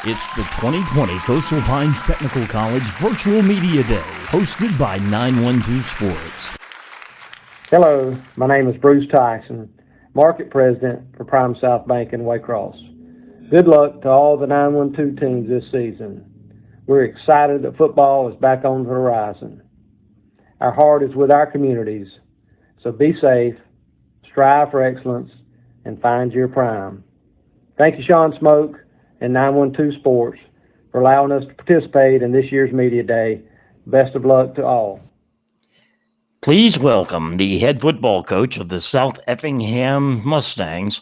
It's the 2020 Coastal Pines Technical College Virtual Media Day, hosted by 912 Sports. Hello, my name is Bruce Tyson, Market President for Prime South Bank in Waycross. Good luck to all the 912 teams this season. We're excited that football is back on the horizon. Our heart is with our communities, so be safe, strive for excellence, and find your prime. Thank you, Sean Smoke and 912 Sports, for allowing us to participate in this year's Media Day. Best of luck to all. Please welcome the head football coach of the South Effingham Mustangs,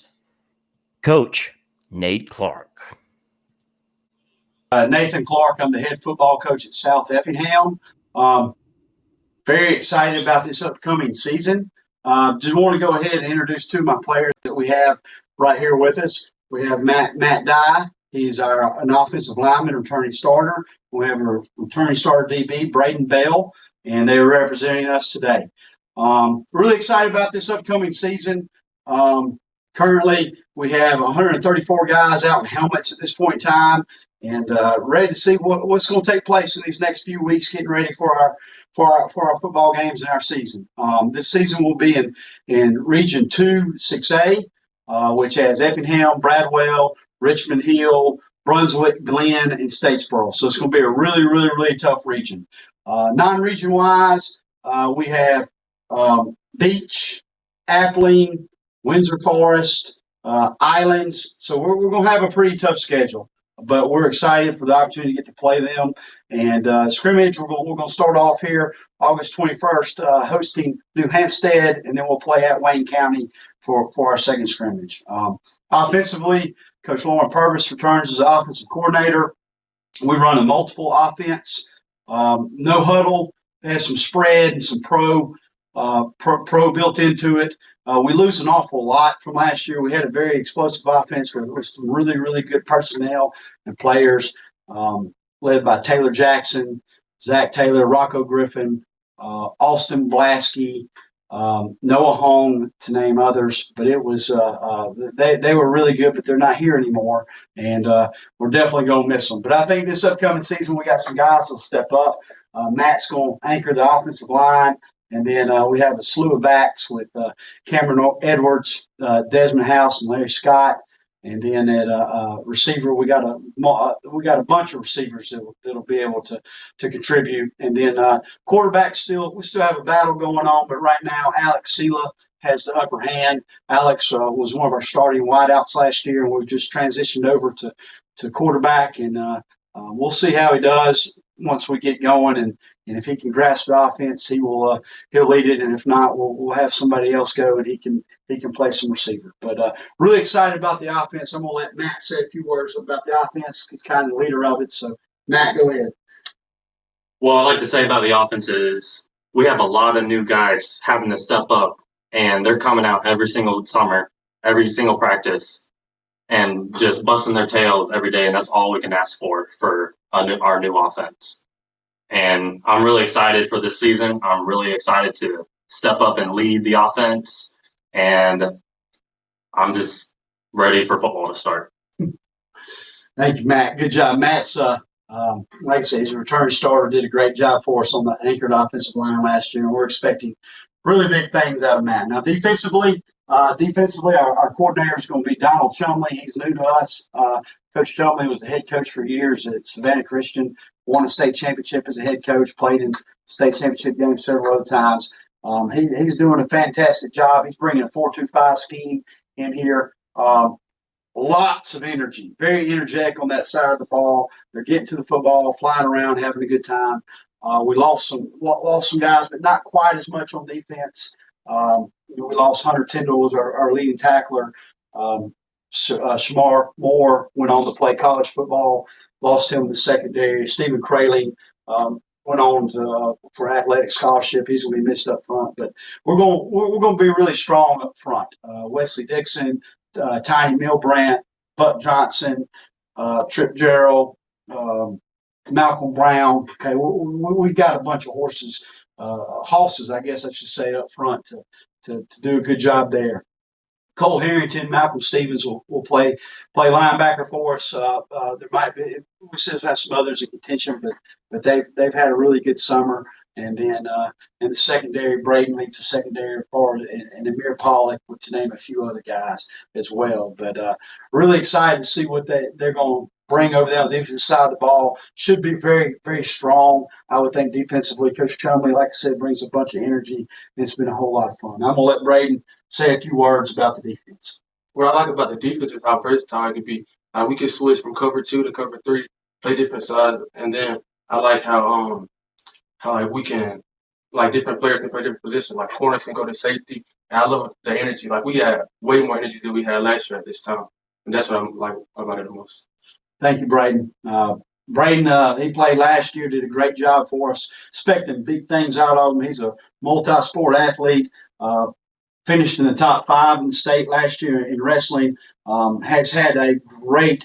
Coach Nate Clark. Nathan Clark, I'm the head football coach at South Effingham. Very excited about this upcoming season. Just want to go ahead and introduce two of my players that we have right here with us. We have Matt Dye. He's an offensive lineman, returning starter. We have a returning starter DB, Braden Bell, and they're representing us today. Really excited about this upcoming season. Currently, we have 134 guys out in helmets at this point in time, and ready to see what's going to take place in these next few weeks, getting ready for our football games and our season. This season will be in Region 2, 6A, which has Effingham, Bradwell, Richmond Hill, Brunswick, Glenn, and Statesboro. So it's going to be a really, really, really tough region. Non-region wise, we have Beach, Appling, Windsor Forest, Islands. So we're going to have a pretty tough schedule, but we're excited for the opportunity to get to play them. And scrimmage, we're going to start off here August 21st, hosting New Hampstead, and then we'll play at Wayne County for our second scrimmage. Offensively, Coach Lauren Purvis returns as the offensive coordinator. We run a multiple offense, no huddle. It has some spread and some pro built into it. We lose an awful lot from last year. We had a very explosive offense with some really, really good personnel and players, led by Taylor Jackson, Zach Taylor, Rocco Griffin, Austin Blasky, Noah Hong, to name others. But it was they were really good, but they're not here anymore, and we're definitely going to miss them. But I think this upcoming season we got some guys who'll step up. Matt's going to anchor the offensive line. And then we have a slew of backs with Cameron Edwards, Desmond House, and Larry Scott. And then at receiver, we got a bunch of receivers that'll be able to contribute. And then quarterback, we still have a battle going on, but right now Alex Sela has the upper hand. Alex was one of our starting wideouts last year, and we've just transitioned over to quarterback, and we'll see how he does once we get going, and if he can grasp the offense, he'll lead it, and if not, we'll have somebody else go, and he can play some receiver. But really excited about the offense. I'm gonna let Matt say a few words about the offense. He's kind of the leader of it. So Matt, go ahead. Well, I like to say about the offense is we have a lot of new guys having to step up, and they're coming out every single summer, every single practice, and just busting their tails every day, and that's all we can ask for our new offense. And I'm really excited for this season. I'm really excited to step up and lead the offense, and I'm just ready for football to start. Thank you, Matt. Good job. Matt's, like I say, he's a returning starter, did a great job for us on the anchored offensive line last year, and we're expecting really big things out of Matt. Now, defensively, our coordinator is going to be Donald Chumley. He's new to us. Coach Chumley was the head coach for years at Savannah Christian, won a state championship as a head coach, played in state championship games several other times. He's doing a fantastic job. He's bringing a 4-2-5 scheme in here. Lots of energy, very energetic on that side of the ball. They're getting to the football, flying around, having a good time. We lost some guys, but not quite as much on defense. We lost Hunter Tyndall as our leading tackler. Shamar Moore went on to play college football, lost him in the secondary. Stephen Kraling went on for athletic scholarship. He's going to be missed up front, but we're going to be really strong up front. Wesley Dixon, Tiny Milbrandt, Buck Johnson, Trip Gerald, Malcolm Brown. Okay, we've got a bunch of horses, I guess I should say, up front to do a good job there. Cole Harrington, Malcolm Stevens will play linebacker for us. There might be we still have some others in contention, but they've had a really good summer. And then in the secondary, Braden leads the secondary forward, and Amir Pollock, to name a few other guys as well. But really excited to see what they're going to bring over there on the defensive side of the ball. Should be very, very strong, I would think, defensively. Coach Chumley, like I said, brings a bunch of energy. It's been a whole lot of fun. I'm going to let Braden say a few words about the defense. What I like about the defense is how versatile it can be. Like we can switch from cover 2 to cover 3, play different sides, and then I like how like we can different players can play different positions. Like corners can go to safety, and I love the energy. Like we had way more energy than we had last year at this time, and that's what I'm like about it the most. Thank you, Braden. Braden, he played last year, did a great job for us. Expecting big things out of him. He's a multi-sport athlete. Finished in the top 5 in the state last year in wrestling. Has had a great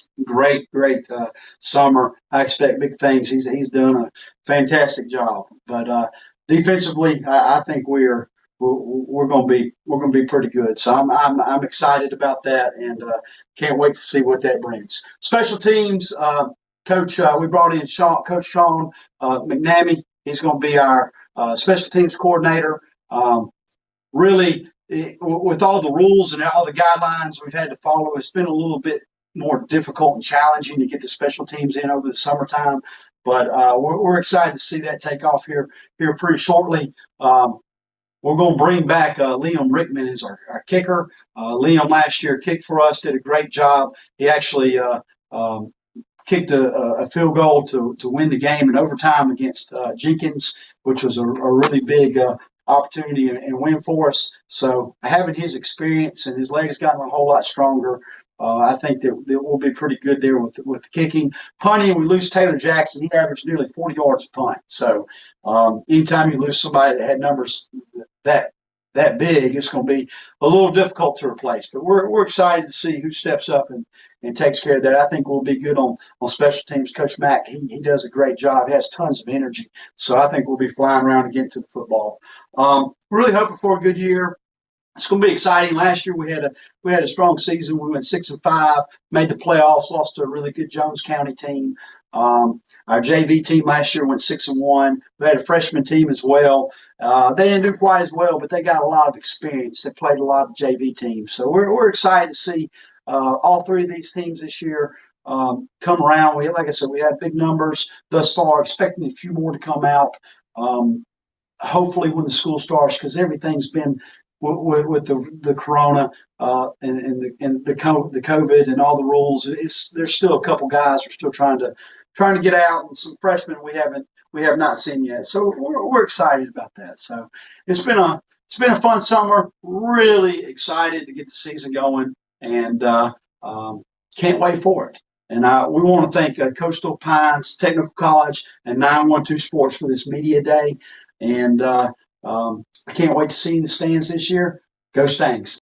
summer. I expect big things. He's done a fantastic job. But defensively, I think we're going to be pretty good. So I'm excited about that, and can't wait to see what that brings. Special teams, Coach. We brought in Coach Sean McNamee. He's going to be our special teams coordinator. Really, with all the rules and all the guidelines we've had to follow, it's been a little bit more difficult and challenging to get the special teams in over the summertime. But we're excited to see that take off here pretty shortly. We're going to bring back Liam Rickman as our kicker. Liam last year kicked for us, did a great job. He actually kicked a field goal to win the game in overtime against Jenkins, which was a really big opportunity and win for us. So having his experience, and his legs gotten a whole lot stronger, I think that we'll be pretty good there with the kicking. Punting, we lose Taylor Jackson. He averaged nearly 40 yards a punt. So anytime you lose somebody that had numbers that big, it's going to be a little difficult to replace. But we're excited to see who steps up and takes care of that. I think we'll be good on special teams. Coach Mack, he does a great job. He has tons of energy. So I think we'll be flying around and getting to the football. Really hoping for a good year. It's going to be exciting. Last year we had a strong season. We went 6-5, made the playoffs, lost to a really good Jones County team. Our JV team last year went 6-1. We had a freshman team as well. They didn't do quite as well, but they got a lot of experience. They played a lot of JV teams, so we're excited to see all 3 of these teams this year come around. Like I said, we had big numbers thus far. Expecting a few more to come out. Hopefully when the school starts, because everything's been with the corona and the COVID and all the rules, there's still a couple guys who are still trying to get out, and some freshmen we have not seen yet. So we're excited about that. So it's been a fun summer. Really excited to get the season going, and can't wait for it. And we want to thank Coastal Pines Technical College and 912 Sports for this media day. And I can't wait to see you in the stands this year. Go Stangs.